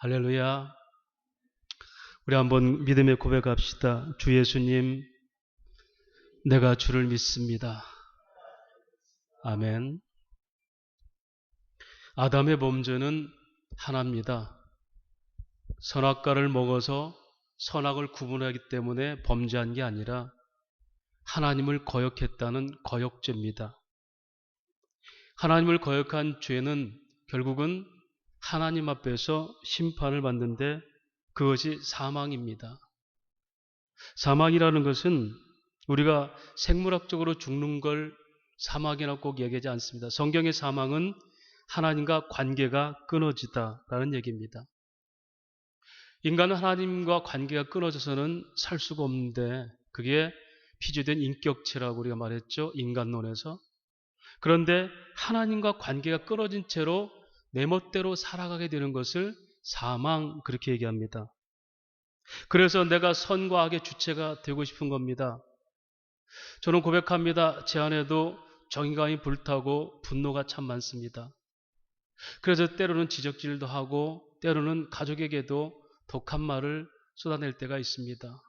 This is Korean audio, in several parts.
할렐루야. 우리 한번 믿음의 고백합시다. 주 예수님, 내가 주를 믿습니다. 아멘. 아담의 범죄는 하나입니다. 선악과를 먹어서 선악을 구분하기 때문에 범죄한 게 아니라 하나님을 거역했다는 거역죄입니다. 하나님을 거역한 죄는 결국은 하나님 앞에서 심판을 받는데 그것이 사망입니다. 사망이라는 것은 우리가 생물학적으로 죽는 걸 사망이라고 꼭 얘기하지 않습니다. 성경의 사망은 하나님과 관계가 끊어지다라는 얘기입니다. 인간은 하나님과 관계가 끊어져서는 살 수가 없는데 그게 피조된 인격체라고 우리가 말했죠. 인간론에서. 그런데 하나님과 관계가 끊어진 채로 내 멋대로 살아가게 되는 것을 사망 그렇게 얘기합니다. 그래서 내가 선과 악의 주체가 되고 싶은 겁니다. 저는 고백합니다. 제 안에도 정의감이 불타고 분노가 참 많습니다. 그래서 때로는 지적질도 하고 때로는 가족에게도 독한 말을 쏟아낼 때가 있습니다.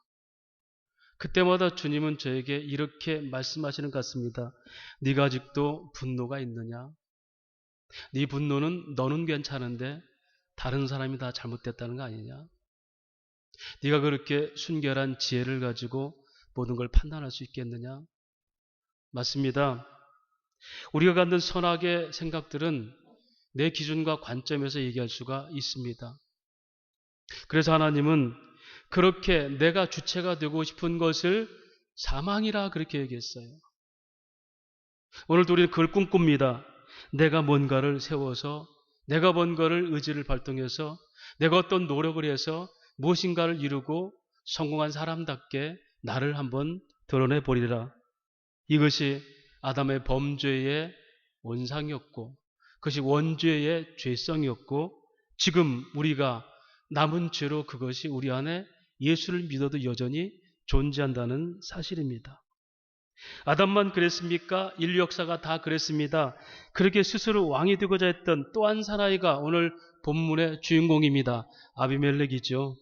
그때마다 주님은 저에게 이렇게 말씀하시는 것 같습니다. 네가 아직도 분노가 있느냐? 네 분노는 너는 괜찮은데 다른 사람이 다 잘못됐다는 거 아니냐? 네가 그렇게 순결한 지혜를 가지고 모든 걸 판단할 수 있겠느냐? 맞습니다. 우리가 갖는 선악의 생각들은 내 기준과 관점에서 얘기할 수가 있습니다. 그래서 하나님은 그렇게 내가 주체가 되고 싶은 것을 사망이라 그렇게 얘기했어요. 오늘도 우리는 그걸 꿈꿉니다. 내가 뭔가를 세워서 내가 뭔가를 의지를 발동해서 내가 어떤 노력을 해서 무엇인가를 이루고 성공한 사람답게 나를 한번 드러내 보리라. 이것이 아담의 범죄의 원상이었고 그것이 원죄의 죄성이었고 지금 우리가 남은 죄로 그것이 우리 안에 예수를 믿어도 여전히 존재한다는 사실입니다. 아담만 그랬습니까? 인류 역사가 다 그랬습니다. 그렇게 스스로 왕이 되고자 했던 또 한 사나이가 오늘 본문의 주인공입니다. 아비멜렉이죠.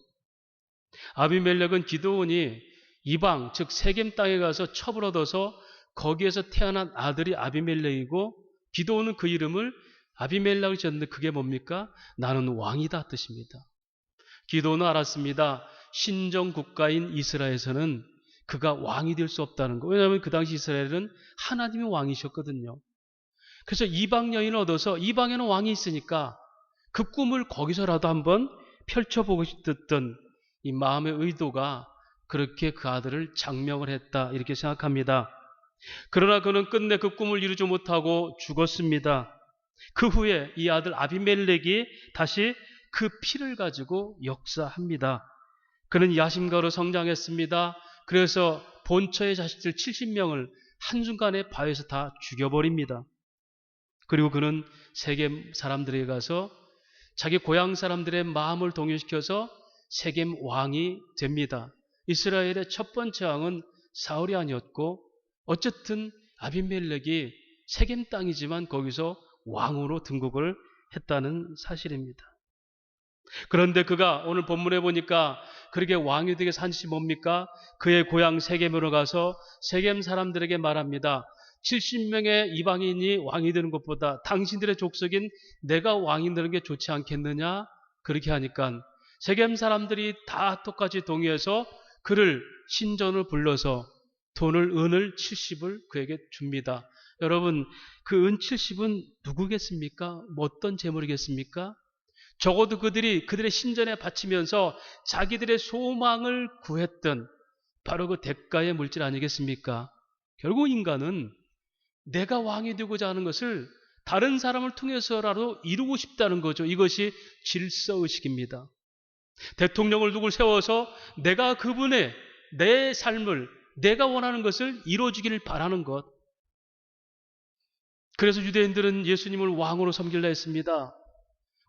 아비멜렉은 기드온이 이방 즉 세겜 땅에 가서 첩을 얻어서 거기에서 태어난 아들이 아비멜렉이고 기드온은 그 이름을 아비멜렉을 지었는데 그게 뭡니까? 나는 왕이다 뜻입니다. 기드온은 알았습니다. 신정 국가인 이스라엘에서는 그가 왕이 될 수 없다는 거. 왜냐하면 그 당시 이스라엘은 하나님이 왕이셨거든요. 그래서 이방 여인을 얻어서 이방에는 왕이 있으니까 그 꿈을 거기서라도 한번 펼쳐보고 싶었던 이 마음의 의도가 그렇게 그 아들을 장명을 했다 이렇게 생각합니다. 그러나 그는 끝내 그 꿈을 이루지 못하고 죽었습니다. 그 후에 이 아들 아비멜렉이 다시 그 피를 가지고 역사합니다. 그는 야심가로 성장했습니다. 그래서 본처의 자식들 70명을 한순간에 바위에서 다 죽여버립니다. 그리고 그는 세겜 사람들에게 가서 자기 고향 사람들의 마음을 동요시켜서 세겜 왕이 됩니다. 이스라엘의 첫 번째 왕은 사울이 아니었고 어쨌든 아비멜렉이 세겜 땅이지만 거기서 왕으로 등극을 했다는 사실입니다. 그런데 그가 오늘 본문에 보니까 그렇게 왕이 되게 산 것이 뭡니까? 그의 고향 세겜으로 가서 세겜 사람들에게 말합니다. 70명의 이방인이 왕이 되는 것보다 당신들의 족속인 내가 왕이 되는 게 좋지 않겠느냐? 그렇게 하니까 세겜 사람들이 다 똑같이 동의해서 그를 신전을 불러서 은을 70을 그에게 줍니다. 여러분, 그 은 70은 누구겠습니까? 어떤 재물이겠습니까? 적어도 그들이 그들의 신전에 바치면서 자기들의 소망을 구했던 바로 그 대가의 물질 아니겠습니까? 결국 인간은 내가 왕이 되고자 하는 것을 다른 사람을 통해서라도 이루고 싶다는 거죠. 이것이 질서의식입니다. 대통령을 누굴 세워서 내가 그분의 내 삶을 내가 원하는 것을 이루어주기를 바라는 것. 그래서 유대인들은 예수님을 왕으로 섬기려 했습니다.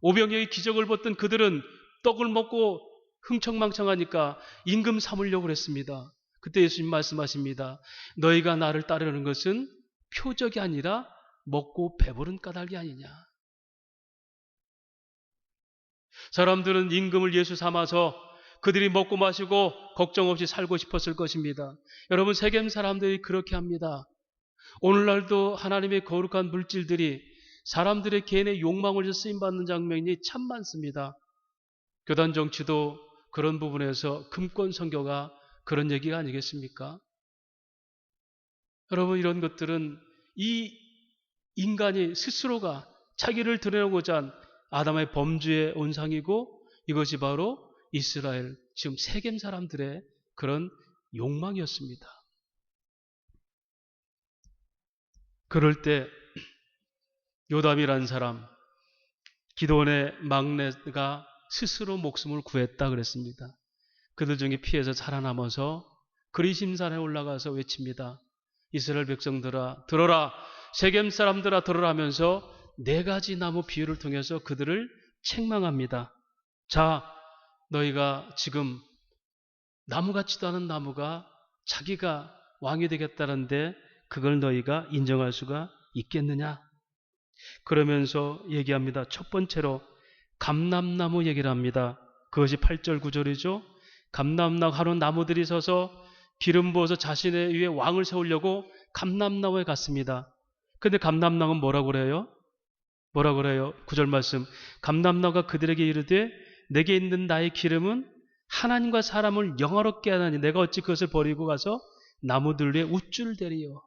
오병이어의 기적을 봤던 그들은 떡을 먹고 흥청망청하니까 임금 삼으려고 했습니다. 그때 예수님 말씀하십니다. 너희가 나를 따르는 것은 표적이 아니라 먹고 배부른 까닭이 아니냐. 사람들은 임금을 예수 삼아서 그들이 먹고 마시고 걱정 없이 살고 싶었을 것입니다. 여러분, 세겜 사람들이 그렇게 합니다. 오늘날도 하나님의 거룩한 물질들이 사람들의 개인의 욕망을 위해서 쓰임받는 장면이 참 많습니다. 교단 정치도 그런 부분에서 금권 선교가 그런 얘기가 아니겠습니까? 여러분, 이런 것들은 이 인간이 스스로가 자기를 드러내고자 한 아담의 범죄의 온상이고, 이것이 바로 이스라엘, 지금 세겜 사람들의 그런 욕망이었습니다. 그럴 때 요담이라는 사람, 기드온의 막내가 스스로 목숨을 구했다 그랬습니다. 그들 중에 피해서 살아남아서 그리심산에 올라가서 외칩니다. 이스라엘 백성들아 들어라, 세겜 사람들아 들어라 하면서 4가지 나무 비유를 통해서 그들을 책망합니다. 자, 너희가 지금 나무 같지도 않은 나무가 자기가 왕이 되겠다는데 그걸 너희가 인정할 수가 있겠느냐? 그러면서 얘기합니다. 첫 번째로 감람나무 얘기를 합니다. 그것이 8절 9절이죠. 감람나무 하는 나무들이 서서 기름 부어서 자신의 위에 왕을 세우려고 감람나무에 갔습니다. 근데 감람나무는 뭐라고 그래요? 뭐라고 그래요? 9절 말씀. 감람나무가 그들에게 이르되 내게 있는 나의 기름은 하나님과 사람을 영화롭게 하나니 내가 어찌 그것을 버리고 가서 나무들 위에 우쭐 대리요.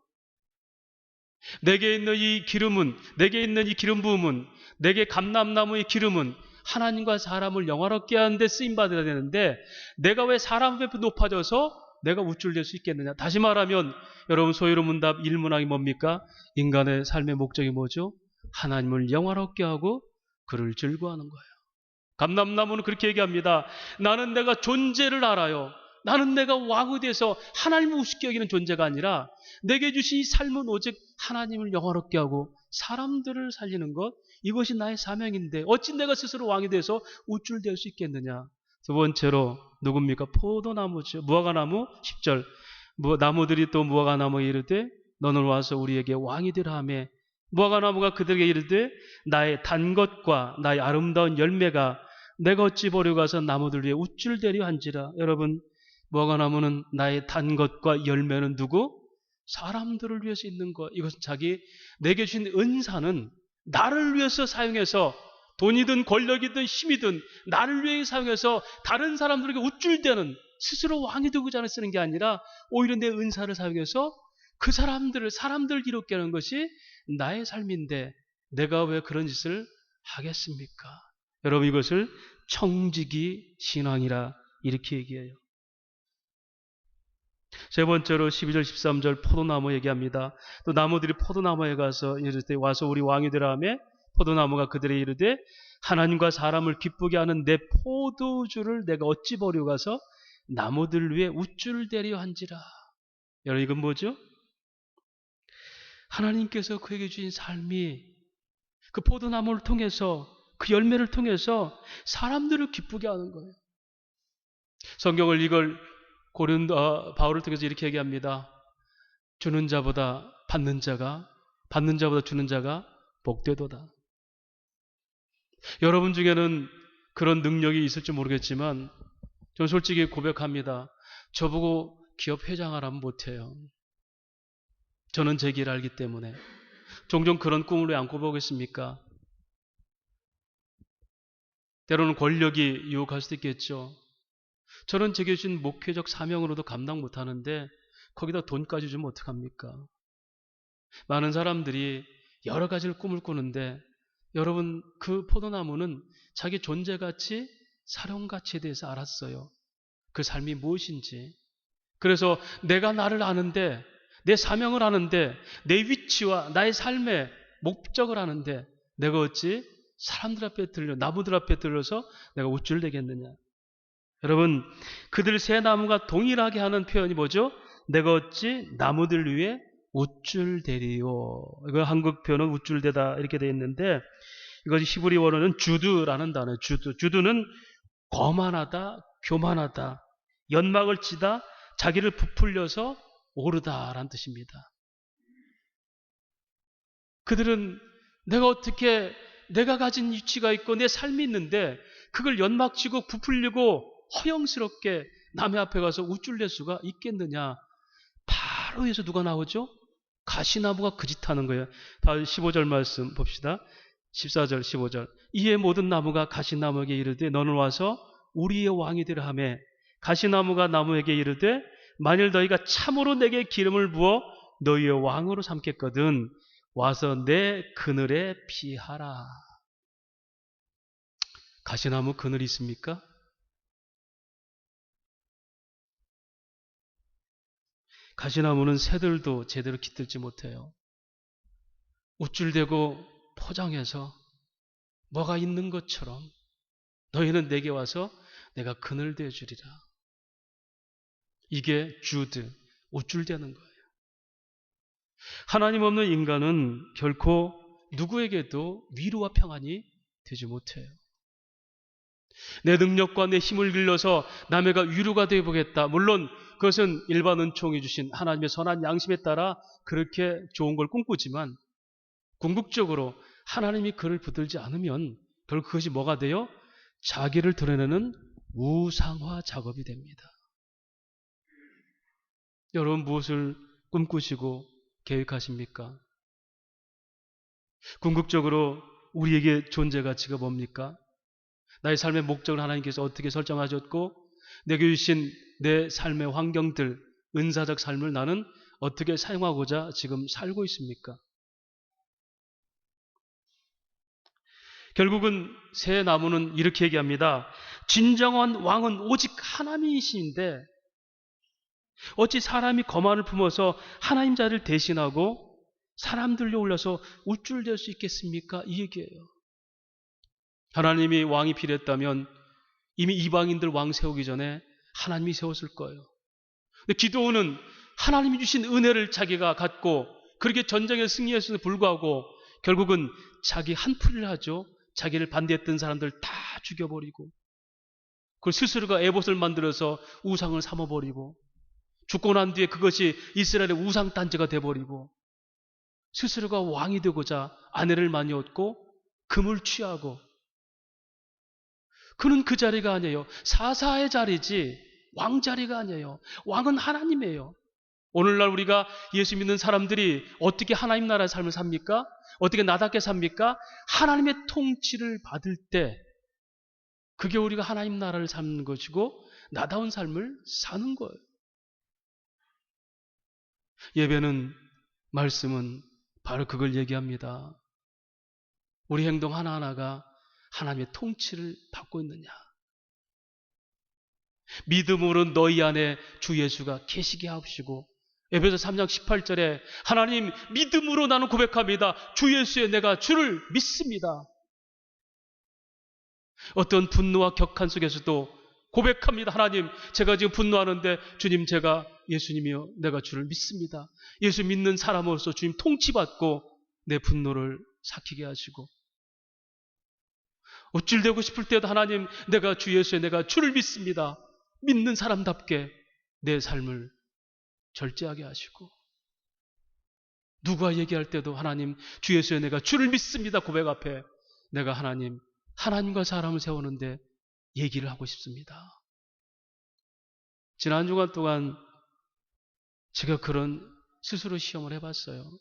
내게 있는 이 기름은, 내게 있는 이 기름 부음은, 내게 감람나무의 기름은 하나님과 사람을 영화롭게 하는데 쓰임받아야 되는데 내가 왜 사람 앞에 높아져서 내가 우쭐댈 수 있겠느냐? 다시 말하면 여러분, 소유로 문답 1문항이 뭡니까? 인간의 삶의 목적이 뭐죠? 하나님을 영화롭게 하고 그를 즐거워하는 거예요. 감람나무는 그렇게 얘기합니다. 나는 내가 존재를 알아요. 나는 내가 왕이 돼서 하나님을 우습게 여기는 존재가 아니라 내게 주신 이 삶은 오직 하나님을 영화롭게 하고 사람들을 살리는 것, 이것이 나의 사명인데 어찌 내가 스스로 왕이 돼서 우쭐댈 수 있겠느냐. 두 번째로 누굽니까? 포도나무죠. 무화과나무 10절. 나무들이 또 무화과나무에 이르되 너는 와서 우리에게 왕이 되라 하며 무화과나무가 그들에게 이르되 나의 단 것과 나의 아름다운 열매가 내가 어찌 버리고 가서 나무들 위에 우쭐대려 한지라. 여러분, 무화과나무는 나의 단 것과 열매는 누구? 사람들을 위해서 있는 것. 이것은 내게 주신 은사는 나를 위해서 사용해서 돈이든 권력이든 힘이든 나를 위해 사용해서 다른 사람들에게 우쭐대는, 스스로 왕이 되고자 하는 쓰는 게 아니라 오히려 내 은사를 사용해서 그 사람들을 이롭게 하는 것이 나의 삶인데 내가 왜 그런 짓을 하겠습니까? 여러분, 이것을 청지기 신앙이라 이렇게 얘기해요. 세 번째로 12절 13절 포도나무 얘기합니다. 또 나무들이 포도나무에 가서 이르되 와서 우리 왕이 되라 하며 포도나무가 그들에게 이르되 하나님과 사람을 기쁘게 하는 내 포도주를 내가 어찌 버리고 가서 나무들 위에 우쭐대려 한지라. 여러분, 이건 뭐죠? 하나님께서 그에게 주신 삶이 그 포도나무를 통해서, 그 열매를 통해서 사람들을 기쁘게 하는 거예요. 성경을 이걸 바울을 통해서 이렇게 얘기합니다. 주는 자보다 받는 자가, 받는 자보다 주는 자가 복되도다. 여러분 중에는 그런 능력이 있을지 모르겠지만 저는 솔직히 고백합니다. 저보고 기업 회장하라면 못해요. 저는 제 길을 알기 때문에. 종종 그런 꿈을 왜 안 꿔보겠습니까? 때로는 권력이 유혹할 수도 있겠죠. 저는 제게 주신 목회적 사명으로도 감당 못하는데 거기다 돈까지 주면 어떡합니까? 많은 사람들이 여러 가지를 꿈을 꾸는데 여러분, 그 포도나무는 자기 존재가치, 사령가치에 대해서 알았어요. 그 삶이 무엇인지. 그래서 내가 나를 아는데, 내 사명을 아는데, 내 위치와 나의 삶의 목적을 아는데 내가 어찌 사람들 앞에 나무들 앞에 들려서 내가 우쭐대겠느냐. 여러분, 그들 세 나무가 동일하게 하는 표현이 뭐죠? 내가 어찌 나무들 위에 우쭐대리요. 이거 한국 표현은 우쭐대다 이렇게 되어 있는데 이것이 히브리 원어는 주드라는 단어예요. 주드는 거만하다, 교만하다, 연막을 치다, 자기를 부풀려서 오르다라는 뜻입니다. 그들은 내가 가진 위치가 있고 내 삶이 있는데 그걸 연막치고 부풀리고 허영스럽게 남의 앞에 가서 우쭐댈 수가 있겠느냐. 바로 여기서 누가 나오죠? 가시나무가 그 짓 하는 거예요. 15절 말씀 봅시다. 14절 15절. 이에 모든 나무가 가시나무에게 이르되 너는 와서 우리의 왕이 되라 하매 가시나무가 나무에게 이르되 만일 너희가 참으로 내게 기름을 부어 너희의 왕으로 삼겠거든 와서 내 그늘에 피하라. 가시나무 그늘이 있습니까? 가시나무는 새들도 제대로 깃들지 못해요. 우쭐대고 포장해서 뭐가 있는 것처럼 너희는 내게 와서 내가 그늘 되어주리라. 이게 주드, 우쭐대는 거예요. 하나님 없는 인간은 결코 누구에게도 위로와 평안이 되지 못해요. 내 능력과 내 힘을 길러서 남에가 위로가 되어보겠다. 물론 그것은 일반 은총이 주신 하나님의 선한 양심에 따라 그렇게 좋은 걸 꿈꾸지만 궁극적으로 하나님이 그를 붙들지 않으면 결국 그것이 뭐가 돼요? 자기를 드러내는 우상화 작업이 됩니다. 여러분 무엇을 꿈꾸시고 계획하십니까? 궁극적으로 우리에게 존재 가치가 뭡니까? 나의 삶의 목적을 하나님께서 어떻게 설정하셨고 내게 주신 내 삶의 환경들, 은사적 삶을 나는 어떻게 사용하고자 지금 살고 있습니까? 결국은 새 나무는 이렇게 얘기합니다. 진정한 왕은 오직 하나님이신데 어찌 사람이 거만을 품어서 하나님 자리를 대신하고 사람들로 올라서 우쭐댈 수 있겠습니까? 이 얘기예요. 하나님이 왕이 필요했다면 이미 이방인들 왕 세우기 전에 하나님이 세웠을 거예요. 근데 기드온은 하나님이 주신 은혜를 자기가 갖고 그렇게 전쟁에 승리했음에도 불구하고 결국은 자기 한풀이를 하죠. 자기를 반대했던 사람들 다 죽여버리고 그 스스로가 에봇을 만들어서 우상을 삼아버리고 죽고 난 뒤에 그것이 이스라엘의 우상단체가 돼버리고 스스로가 왕이 되고자 아내를 많이 얻고 금을 취하고 그는 그 자리가 아니에요. 사사의 자리지 왕 자리가 아니에요. 왕은 하나님이에요. 오늘날 우리가 예수 믿는 사람들이 어떻게 하나님 나라의 삶을 삽니까? 어떻게 나답게 삽니까? 하나님의 통치를 받을 때 그게 우리가 하나님 나라를 삶는 것이고 나다운 삶을 사는 거예요. 예배는 말씀은 바로 그걸 얘기합니다. 우리 행동 하나하나가 하나님의 통치를 받고 있느냐. 믿음으로 너희 안에 주 예수가 계시게 하옵시고 에베소 3장 18절에 하나님 믿음으로 나는 고백합니다. 주 예수에 내가 주를 믿습니다. 어떤 분노와 격한 속에서도 고백합니다. 하나님 제가 지금 분노하는데 주님 제가 예수님이요 내가 주를 믿습니다. 예수 믿는 사람으로서 주님 통치받고 내 분노를 삭히게 하시고 우쭐대고 싶을 때도 하나님 내가 주 예수에 내가 주를 믿습니다. 믿는 사람답게 내 삶을 절제하게 하시고 누가 얘기할 때도 하나님 주 예수에 내가 주를 믿습니다. 고백 앞에 내가 하나님 하나님과 사람을 세우는데 얘기를 하고 싶습니다. 지난 주간 동안 제가 그런 스스로 시험을 해봤어요.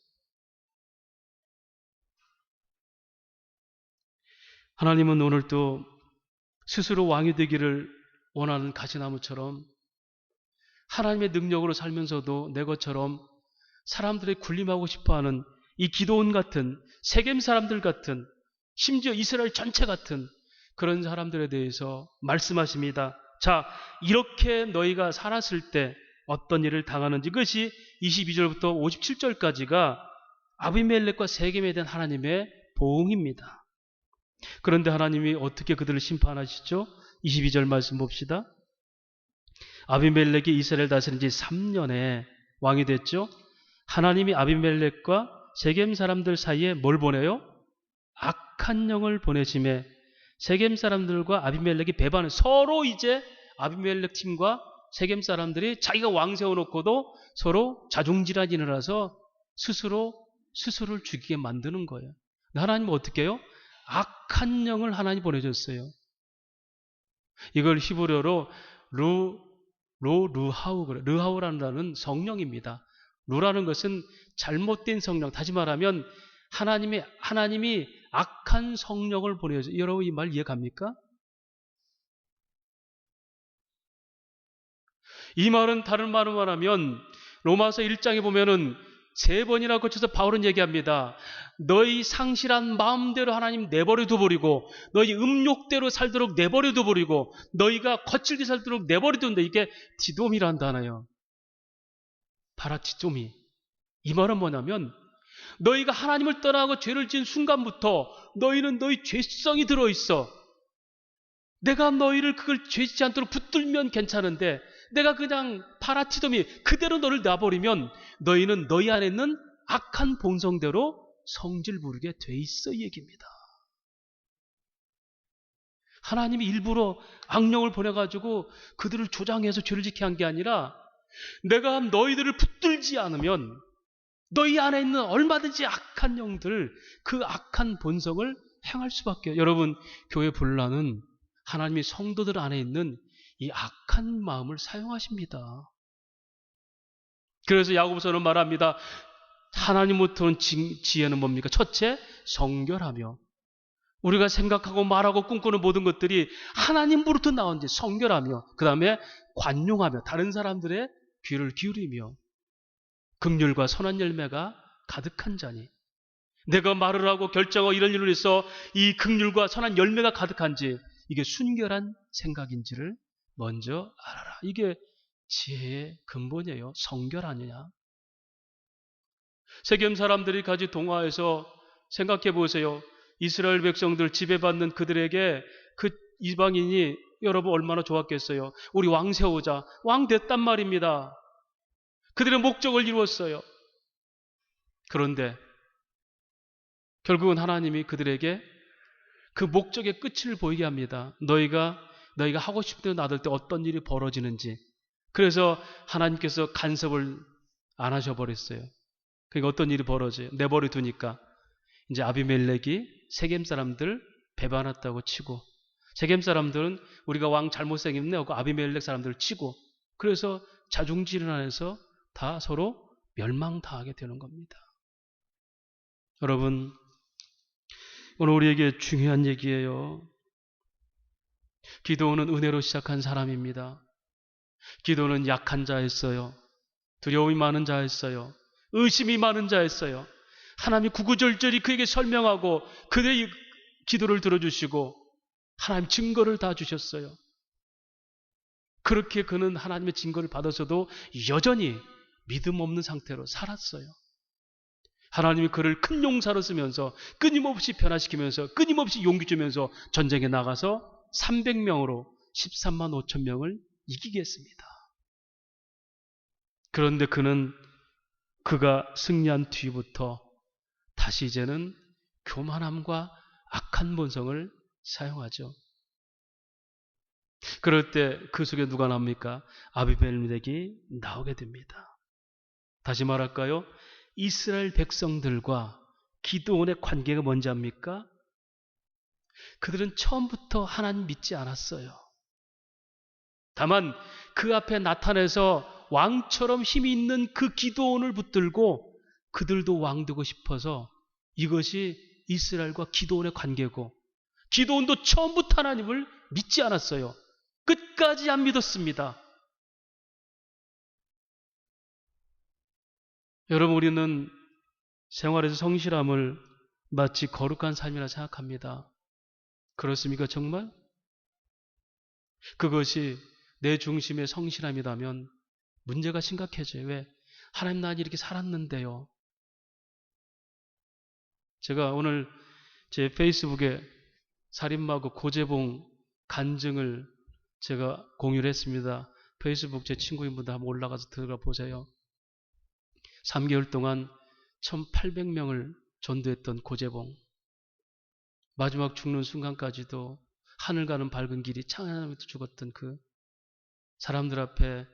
하나님은 오늘도 스스로 왕이 되기를 원하는 가시나무처럼 하나님의 능력으로 살면서도 내 것처럼 사람들의 군림하고 싶어하는 이 기드온 같은 세겜 사람들 같은 심지어 이스라엘 전체 같은 그런 사람들에 대해서 말씀하십니다. 자, 이렇게 너희가 살았을 때 어떤 일을 당하는지 그것이 22절부터 57절까지가 아비멜렉과 세겜에 대한 하나님의 보응입니다. 그런데 하나님이 어떻게 그들을 심판하시죠? 22절 말씀 봅시다. 아비멜렉이 이스라엘 다스린 지 3년에 왕이 됐죠. 하나님이 아비멜렉과 세겜 사람들 사이에 뭘 보내요? 악한 영을 보내심에 세겜 사람들과 아비멜렉이 배반을 서로 이제 아비멜렉 팀과 세겜 사람들이 자기가 왕 세워놓고도 서로 자중질환을 해서 스스로를 죽이게 만드는 거예요. 하나님은 어떻게 해요? 악한 영을 하나님 보내줬어요. 이걸 히브리어로 르하우 그래. 르하우라는 단어는 성령입니다. 루라는 것은 잘못된 성령. 다시 말하면 하나님이 악한 성령을 보내서 여러분 이 말 이해갑니까? 이 말은 다른 말로 말하면 로마서 1장에 보면은 3번이나 거쳐서 바울은 얘기합니다. 너희 상실한 마음대로 하나님 내버려 둬버리고 너희 음욕대로 살도록 내버려 둬버리고 너희가 거칠게 살도록 내버려 둔다. 이게 디돔이라는 단어예요. 파라티돔이. 이 말은 뭐냐면 너희가 하나님을 떠나고 죄를 지은 순간부터 너희는 너희 죄성이 들어있어. 내가 너희를 그걸 죄짓지 않도록 붙들면 괜찮은데 내가 그냥 파라티돔이 그대로 너를 놔버리면 너희는 너희 안에 있는 악한 본성대로 성질 부르게 돼 있어 이 얘기입니다. 하나님이 일부러 악령을 보내가지고 그들을 조장해서 죄를 짓게 한 게 아니라 내가 너희들을 붙들지 않으면 너희 안에 있는 얼마든지 악한 영들 그 악한 본성을 행할 수밖에. 여러분 교회 분란은 하나님이 성도들 안에 있는 이 악한 마음을 사용하십니다. 그래서 야고보서는 말합니다. 하나님부터 온 지혜는 뭡니까? 첫째, 성결하며. 우리가 생각하고 말하고 꿈꾸는 모든 것들이 하나님으로부터 나온 지 성결하며, 그 다음에 관용하며, 다른 사람들의 귀를 기울이며, 긍휼과 선한 열매가 가득한 자니. 내가 말을 하고 결정하고 이런 일을 해서 이 긍휼과 선한 열매가 가득한지 이게 순결한 생각인지를 먼저 알아라. 이게 지혜의 근본이에요. 성결 아니냐. 세겜 사람들이 같이 동화해서 생각해 보세요. 이스라엘 백성들 지배받는 그들에게 그 이방인이 여러분 얼마나 좋았겠어요. 우리 왕 세우자. 왕 됐단 말입니다. 그들의 목적을 이루었어요. 그런데 결국은 하나님이 그들에게 그 목적의 끝을 보이게 합니다. 너희가 하고 싶은 대로 놔둘 때 어떤 일이 벌어지는지. 그래서 하나님께서 간섭을 안 하셔버렸어요. 그러니까 어떤 일이 벌어져요. 내버려 두니까 이제 아비멜렉이 세겜 사람들 배반했다고 치고, 세겜 사람들은 우리가 왕 잘못 생겼네 하고 아비멜렉 사람들을 치고, 그래서 자중질을 안에서 다 서로 멸망당하게 되는 겁니다. 여러분, 오늘 우리에게 중요한 얘기예요. 기도는 은혜로 시작한 사람입니다. 기도는 약한 자였어요. 두려움이 많은 자였어요. 의심이 많은 자였어요. 하나님이 구구절절히 그에게 설명하고 그들의 기도를 들어주시고 하나님 증거를 다 주셨어요. 그렇게 그는 하나님의 증거를 받아서도 여전히 믿음 없는 상태로 살았어요. 하나님이 그를 큰 용사로 쓰면서 끊임없이 변화시키면서 끊임없이 용기 주면서 전쟁에 나가서 300명으로 13만 5천 명을 이기게 했습니다. 그런데 그가 승리한 뒤부터 다시 이제는 교만함과 악한 본성을 사용하죠. 그럴 때 그 속에 누가 나옵니까? 아비멜렉이 나오게 됩니다. 다시 말할까요? 이스라엘 백성들과 기드온의 관계가 뭔지 압니까? 그들은 처음부터 하나님 믿지 않았어요. 다만 그 앞에 나타나서 왕처럼 힘이 있는 그 기드온을 붙들고 그들도 왕 되고 싶어서, 이것이 이스라엘과 기드온의 관계고, 기드온도 처음부터 하나님을 믿지 않았어요. 끝까지 안 믿었습니다. 여러분, 우리는 생활에서 성실함을 마치 거룩한 삶이라 생각합니다. 그렇습니까, 정말? 그것이 내 중심의 성실함이라면 문제가 심각해져요. 왜? 하나님, 난 이렇게 살았는데요. 제가 오늘 제 페이스북에 살인마고 고재봉 간증을 제가 공유를 했습니다. 페이스북 제 친구인분들 한번 올라가서 들어가 보세요. 3개월 동안 1800명을 전도했던 고재봉. 마지막 죽는 순간까지도 하늘 가는 밝은 길이 찬양하면서 죽었던 그 사람들 앞에,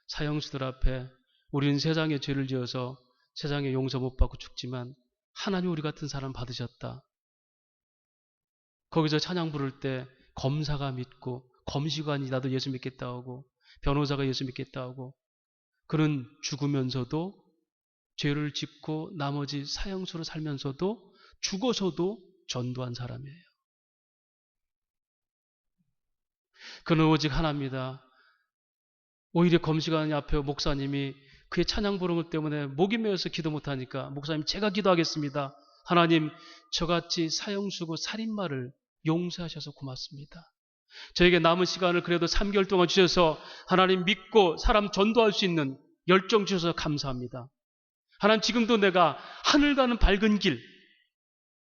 사형수들 앞에 우리는 세상에 죄를 지어서 세상에 용서 못 받고 죽지만 하나님 우리 같은 사람 받으셨다. 거기서 찬양 부를 때 검사가 믿고 검시관이 나도 예수 믿겠다 하고 변호사가 예수 믿겠다 하고 그는 죽으면서도 죄를 짓고 나머지 사형수로 살면서도 죽어서도 전도한 사람이에요. 그는 오직 하나입니다. 오히려 검시관 앞에 목사님이 그의 찬양 부르는 것 때문에 목이 메어서 기도 못하니까 목사님 제가 기도하겠습니다. 하나님 저같이 사형수고 살인마를 용서하셔서 고맙습니다. 저에게 남은 시간을 그래도 3개월 동안 주셔서 하나님 믿고 사람 전도할 수 있는 열정 주셔서 감사합니다. 하나님 지금도 내가 하늘 가는 밝은 길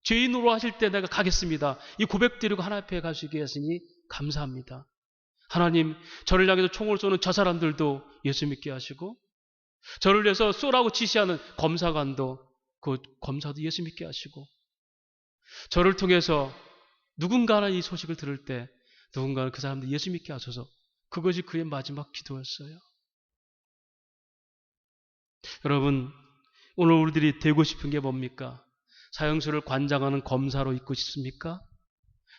죄인으로 하실 때 내가 가겠습니다. 이 고백 드리고 하나님 앞에 갈 수 있게 하시니 감사합니다. 하나님 저를 향해서 총을 쏘는 저 사람들도 예수 믿게 하시고 저를 위해서 쏘라고 지시하는 검사관도 그 검사도 예수 믿게 하시고 저를 통해서 누군가는 이 소식을 들을 때 누군가는 그 사람들 예수 믿게 하셔서 그것이 그의 마지막 기도였어요. 여러분 오늘 우리들이 되고 싶은 게 뭡니까? 사형수를 관장하는 검사로 있고 싶습니까?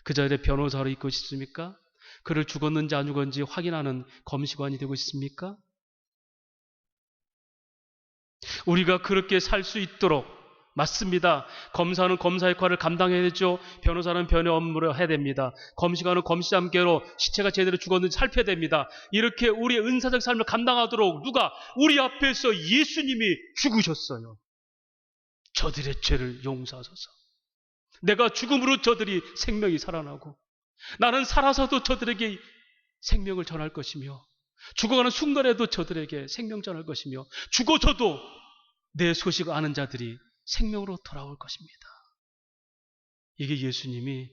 그 자리에 변호사로 있고 싶습니까? 그를 죽었는지 안 죽었는지 확인하는 검시관이 되고 싶습니까? 우리가 그렇게 살 수 있도록 맞습니다. 검사는 검사 역할을 감당해야 되죠. 변호사는 변호 업무를 해야 됩니다. 검시관은 검시 함께로 시체가 제대로 죽었는지 살펴야 됩니다. 이렇게 우리의 은사적 삶을 감당하도록 누가 우리 앞에서 예수님이 죽으셨어요. 저들의 죄를 용서하소서. 내가 죽음으로 저들이 생명이 살아나고 나는 살아서도 저들에게 생명을 전할 것이며 죽어가는 순간에도 저들에게 생명 전할 것이며 죽어서도 내 소식 아는 자들이 생명으로 돌아올 것입니다. 이게 예수님이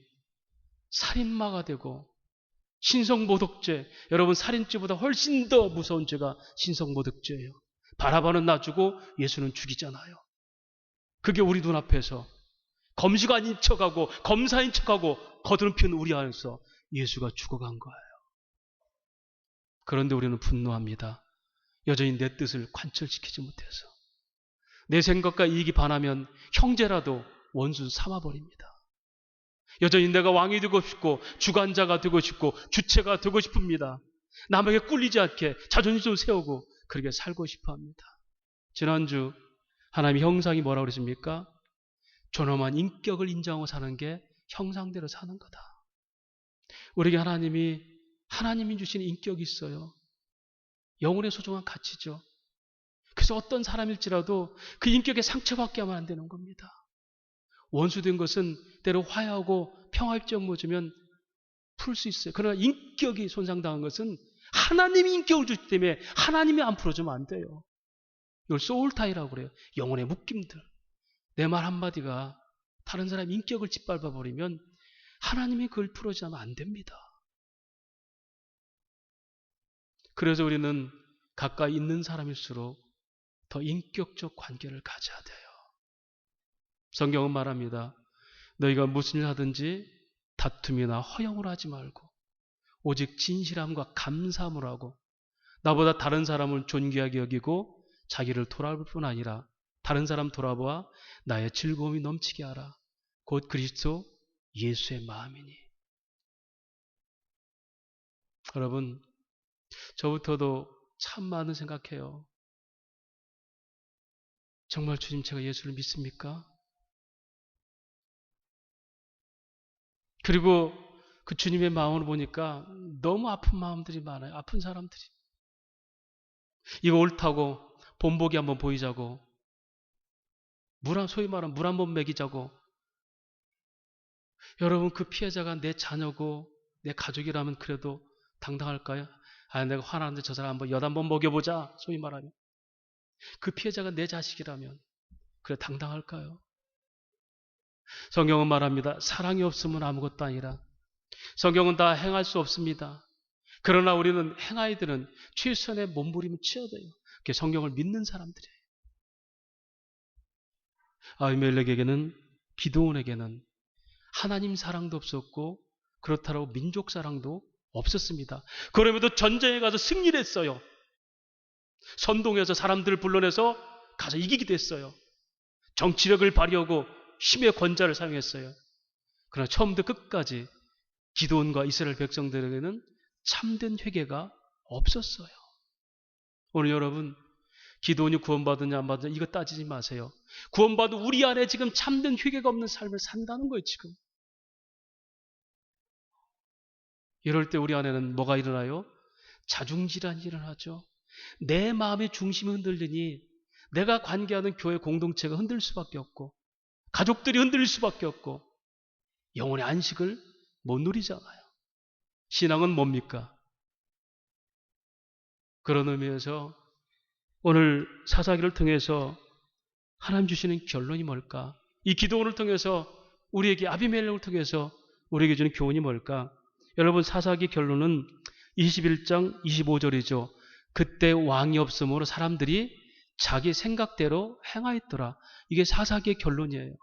살인마가 되고 신성모독죄, 여러분 살인죄보다 훨씬 더 무서운 죄가 신성모독죄예요. 바라바는 놔주고 예수는 죽이잖아요. 그게 우리 눈앞에서 검시관인 척하고 검사인 척하고 거드름 우리 안에서 예수가 죽어간 거예요. 그런데 우리는 분노합니다. 여전히 내 뜻을 관철시키지 못해서. 내 생각과 이익이 반하면 형제라도 원수 삼아버립니다. 여전히 내가 왕이 되고 싶고 주관자가 되고 싶고 주체가 되고 싶습니다. 남에게 꿀리지 않게 자존심 세우고 그렇게 살고 싶어합니다. 지난주 하나님의 형상이 뭐라고 그랬습니까? 존엄한 인격을 인정하고 사는 게 형상대로 사는 거다. 우리에게 하나님이 주신 인격이 있어요. 영혼의 소중한 가치죠. 그래서 어떤 사람일지라도 그 인격에 상처받게 하면 안 되는 겁니다. 원수된 것은 때로 화해하고 평화협정 맺으면 풀 수 있어요. 그러나 인격이 손상당한 것은 하나님이 인격을 주기 때문에 하나님이 안 풀어주면 안 돼요. 이걸 소울타이라고 그래요. 영혼의 묶임들. 내 말 한마디가 다른 사람의 인격을 짓밟아버리면 하나님이 그걸 풀어주지 않으면 안 됩니다. 그래서 우리는 가까이 있는 사람일수록 더 인격적 관계를 가져야 돼요. 성경은 말합니다. 너희가 무슨 일 하든지 다툼이나 허영을 하지 말고 오직 진실함과 감사함을 하고 나보다 다른 사람을 존귀하게 여기고 자기를 돌아볼 뿐 아니라 다른 사람 돌아보아 나의 즐거움이 넘치게 하라. 곧 그리스도 예수의 마음이니. 여러분 저부터도 참 많은 생각해요. 정말 주님 제가 예수를 믿습니까? 그리고 그 주님의 마음을 보니까 너무 아픈 마음들이 많아요. 아픈 사람들이. 이거 옳다고 본보기 한번 보이자고 소위 말하면 물 한번 먹이자고. 여러분 그 피해자가 내 자녀고 내 가족이라면 그래도 당당할까요? 내가 화나는데 저 사람 한번 엿 한번 먹여보자 소위 말하면. 그 피해자가 내 자식이라면 그래 당당할까요? 성경은 말합니다. 사랑이 없으면 아무것도 아니라. 성경은 다 행할 수 없습니다. 그러나 우리는 행하이들은 최선의 몸부림을 쳐야 돼요. 그게 성경을 믿는 사람들이에요. 아비멜렉에게는 기드온에게는 하나님 사랑도 없었고 그렇다고 민족 사랑도 없었습니다. 그럼에도 전쟁에 가서 승리를 했어요. 선동해서 사람들을 불러내서 가서 이기기도 했어요. 정치력을 발휘하고 힘의 권좌를 사용했어요. 그러나 처음부터 끝까지 기드온과 이스라엘 백성들에게는 참된 회개가 없었어요. 오늘 여러분, 기도원이 구원받았냐 안 받았냐 이거 따지지 마세요. 구원받은 우리 안에 지금 참된 회개가 없는 삶을 산다는 거예요, 지금. 이럴 때 우리 안에는 뭐가 일어나요? 자중질환이 일어나죠. 내 마음의 중심이 흔들리니 내가 관계하는 교회 공동체가 흔들릴 수밖에 없고 가족들이 흔들릴 수밖에 없고 영혼의 안식을 못 누리잖아요. 신앙은 뭡니까? 그런 의미에서 오늘 사사기를 통해서 하나님 주시는 결론이 뭘까? 이 기도원을 통해서 우리에게 아비멜렉을 통해서 우리에게 주는 교훈이 뭘까? 여러분 사사기 결론은 21장 25절이죠. 그때 왕이 없으므로 사람들이 자기 생각대로 행하였더라. 이게 사사기의 결론이에요.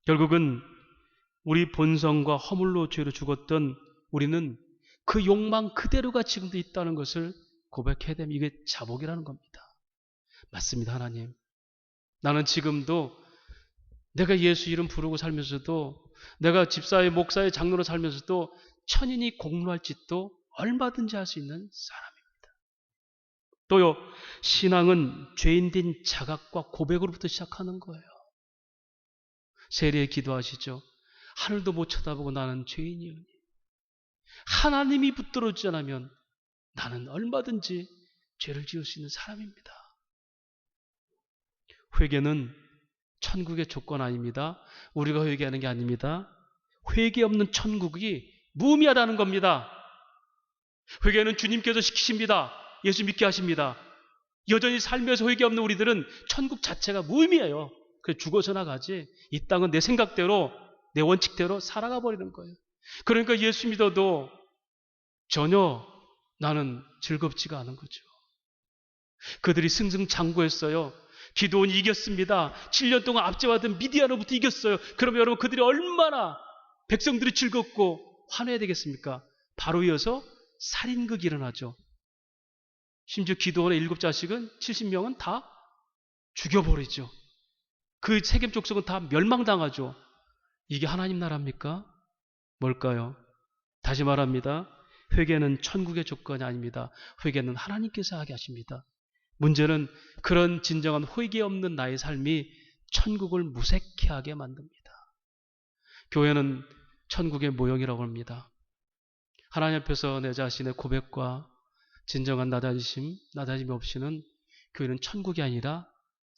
결국은 우리 본성과 허물로 죄로 죽었던 우리는 그 욕망 그대로가 지금도 있다는 것을 고백해야 됩니다. 이게 자복이라는 겁니다. 맞습니다, 하나님. 나는 지금도 내가 예수 이름 부르고 살면서도 내가 집사의 목사의 장로로 살면서도 천인이 공로할 짓도 얼마든지 할 수 있는 사람입니다. 또요, 신앙은 죄인된 자각과 고백으로부터 시작하는 거예요. 세리에 기도하시죠. 하늘도 못 쳐다보고 나는 죄인이오니 하나님이 붙들어주지 않으면 나는 얼마든지 죄를 지을 수 있는 사람입니다. 회개는 천국의 조건 아닙니다. 우리가 회개하는 게 아닙니다. 회개 없는 천국이 무의미하다는 겁니다. 회개는 주님께서 시키십니다. 예수 믿게 하십니다. 여전히 살면서 회개 없는 우리들은 천국 자체가 무의미해요. 그래서 죽어서 나가지 이 땅은 내 생각대로 내 원칙대로 살아가 버리는 거예요. 그러니까 예수 믿어도 전혀 나는 즐겁지가 않은 거죠. 그들이 승승장구했어요. 기도원이 이겼습니다. 7년 동안 압제받은 미디안으로부터 이겼어요. 그러면 여러분 그들이 얼마나 백성들이 즐겁고 환호해야 되겠습니까? 바로 이어서 살인극이 일어나죠. 심지어 기도원의 7자식은 70명은 다 죽여버리죠. 그 세겜 족속은 다 멸망당하죠. 이게 하나님 나라입니까? 뭘까요? 다시 말합니다. 회개는 천국의 조건이 아닙니다. 회개는 하나님께서 하게 하십니다. 문제는 그런 진정한 회개 없는 나의 삶이 천국을 무색해 하게 만듭니다. 교회는 천국의 모형이라고 합니다. 하나님 앞에서 내 자신의 고백과 진정한 나다짐이 없이는 교회는 천국이 아니라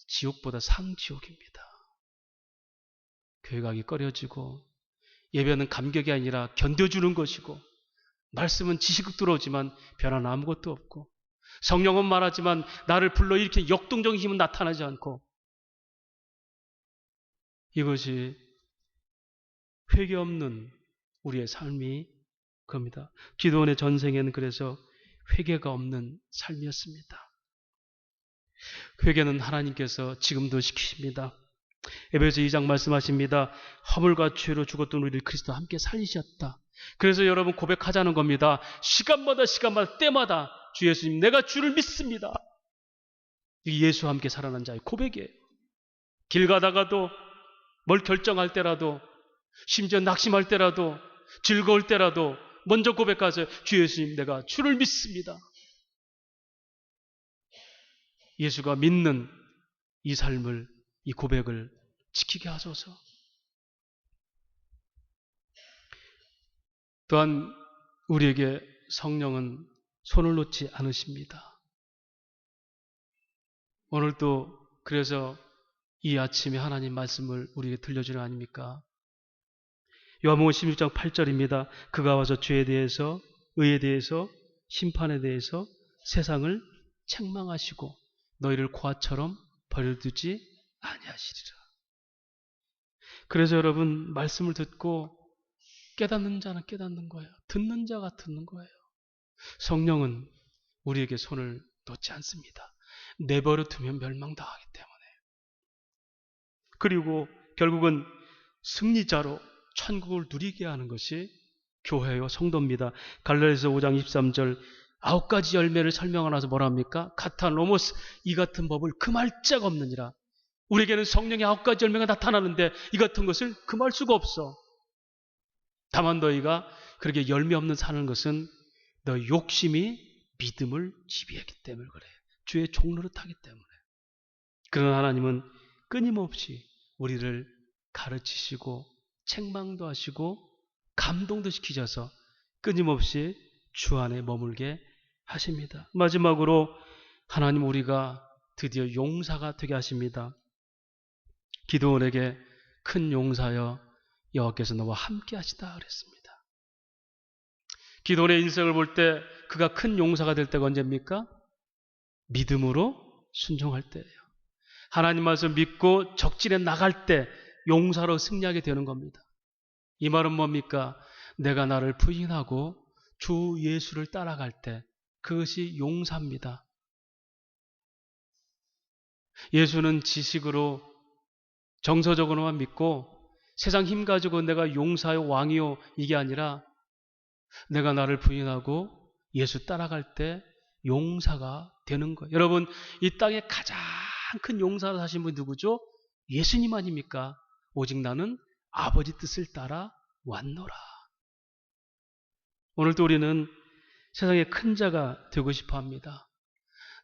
지옥보다 상지옥입니다. 교회 가기 꺼려지고 예배는 감격이 아니라 견뎌주는 것이고 말씀은 지식으로 들어오지만 변화는 아무것도 없고 성령은 말하지만 나를 불러일으키는 역동적인 힘은 나타나지 않고 이것이 회개 없는 우리의 삶이 겁니다. 기도원의 전생에는 그래서 회개가 없는 삶이었습니다. 회개는 하나님께서 지금도 시키십니다. 에베소 2장 말씀하십니다. 허물과 죄로 죽었던 우리를 그리스도와 함께 살리셨다. 그래서 여러분 고백하자는 겁니다. 시간마다 때마다 주 예수님 내가 주를 믿습니다. 이 예수와 함께 살아난 자의 고백이에요. 길 가다가도 뭘 결정할 때라도 심지어 낙심할 때라도 즐거울 때라도 먼저 고백하세요. 주 예수님 내가 주를 믿습니다. 예수가 믿는 이 삶을 이 고백을 지키게 하소서. 또한 우리에게 성령은 손을 놓지 않으십니다. 오늘도 그래서 이 아침에 하나님 말씀을 우리에게 들려주는 거 아닙니까? 요한복음 16장 8절입니다. 그가 와서 죄에 대해서 의에 대해서 심판에 대해서 세상을 책망하시고 너희를 고아처럼 버려두지 아니하시리라. 그래서 여러분 말씀을 듣고 깨닫는 자는 깨닫는 거예요. 듣는 자가 듣는 거예요. 성령은 우리에게 손을 놓지 않습니다. 내버려 두면 멸망당하기 때문에. 그리고 결국은 승리자로 천국을 누리게 하는 것이 교회요 성도입니다. 갈라디아서 5장 23절 9가지 열매를 설명하면서 뭐라 합니까? 카타노모스 이 같은 법을 금할 자가 없느니라. 우리에게는 성령의 9가지 열매가 나타나는데 이 같은 것을 금할 수가 없어. 다만 너희가 그렇게 열매 없는 사는 것은 너 욕심이 믿음을 지배하기 때문에 그래. 주의 종노릇하기 때문에. 그러나 하나님은 끊임없이 우리를 가르치시고 책망도 하시고 감동도 시키셔서 끊임없이 주 안에 머물게 하십니다. 마지막으로 하나님 우리가 드디어 용사가 되게 하십니다. 기드온에게 큰 용사여 여호와께서 너와 함께 하시다 그랬습니다. 기드온의 인생을 볼 때 그가 큰 용사가 될 때가 언제입니까? 믿음으로 순종할 때예요. 하나님 말씀 믿고 적진에 나갈 때 용사로 승리하게 되는 겁니다. 이 말은 뭡니까? 내가 나를 부인하고 주 예수를 따라갈 때 그것이 용사입니다. 예수는 지식으로 정서적으로만 믿고 세상 힘 가지고 내가 용사요 왕이요 이게 아니라 내가 나를 부인하고 예수 따라갈 때 용사가 되는 거예요. 여러분 이 땅에 가장 큰 용사를 하신 분이 누구죠? 예수님 아닙니까? 오직 나는 아버지 뜻을 따라 왔노라. 오늘도 우리는 세상에 큰 자가 되고 싶어 합니다.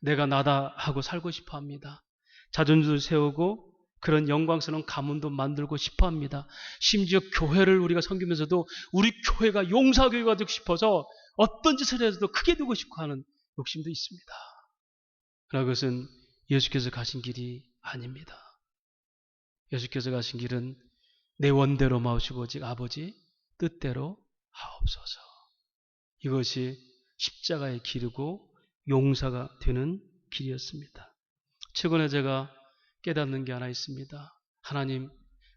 내가 나다 하고 살고 싶어 합니다. 자존심을 세우고 그런 영광스러운 가문도 만들고 싶어 합니다. 심지어 교회를 우리가 섬기면서도 우리 교회가 용사교회가 되고 싶어서 어떤 짓을 해서도 크게 되고 싶어 하는 욕심도 있습니다. 그러나 그것은 예수께서 가신 길이 아닙니다. 예수께서 가신 길은 내 원대로 마시고 오직 아버지 뜻대로 하옵소서. 이것이 십자가의 길이고 용사가 되는 길이었습니다. 최근에 제가 깨닫는 게 하나 있습니다. 하나님,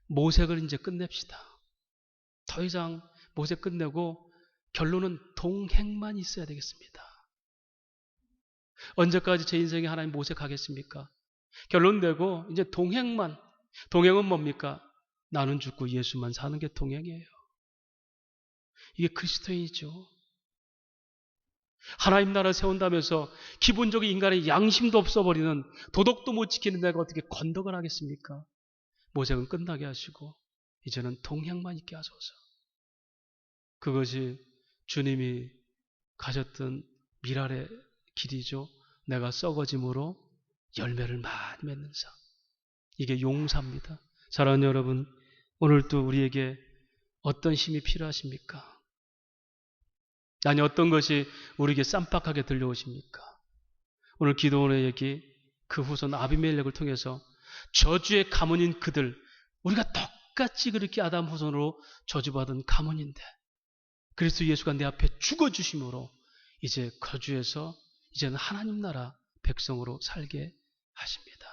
모색을 이제 끝냅시다. 더 이상 모색 끝내고 결론은 동행만 있어야 되겠습니다. 언제까지 제 인생에 하나님 모색하겠습니까? 결론 내고 이제 동행만. 동행은 뭡니까? 나는 죽고 예수만 사는 게 동행이에요. 이게 그리스도인이죠. 하나님 나라 세운다면서 기본적인 인간의 양심도 없어버리는 도덕도 못 지키는 내가 어떻게 건덕을 하겠습니까? 모색은 끝나게 하시고 이제는 동행만 있게 하소서. 그것이 주님이 가셨던 미랄의 길이죠. 내가 썩어짐으로 열매를 많이 맺는 삶. 이게 용사입니다. 사랑하는 여러분, 오늘도 우리에게 어떤 힘이 필요하십니까? 아니 어떤 것이 우리에게 쌈박하게 들려오십니까? 오늘 기도원의 얘기, 그 후손 아비멜렉을 통해서 저주의 가문인 그들, 우리가 똑같이 그렇게 아담 후손으로 저주받은 가문인데 그리스도 예수가 내 앞에 죽어주심으로 이제 거주해서 이제는 하나님 나라 백성으로 살게 하십니다.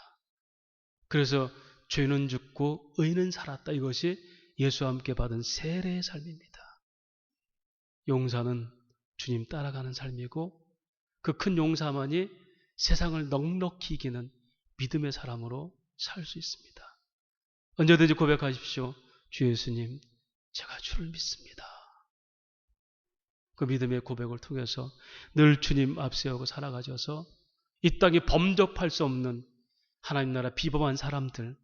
그래서 죄는 죽고 의는 살았다. 이것이 예수와 함께 받은 세례의 삶입니다. 용사는 주님 따라가는 삶이고 그 큰 용사만이 세상을 넉넉히 이기는 믿음의 사람으로 살 수 있습니다. 언제든지 고백하십시오. 주 예수님, 제가 주를 믿습니다. 그 믿음의 고백을 통해서 늘 주님 앞세우고 살아가셔서 이 땅에 범접할 수 없는 하나님 나라 비범한 사람들,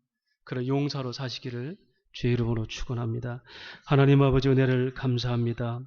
그런 용사로 사시기를 주의 이름으로 축원합니다. 하나님 아버지 은혜를 감사합니다.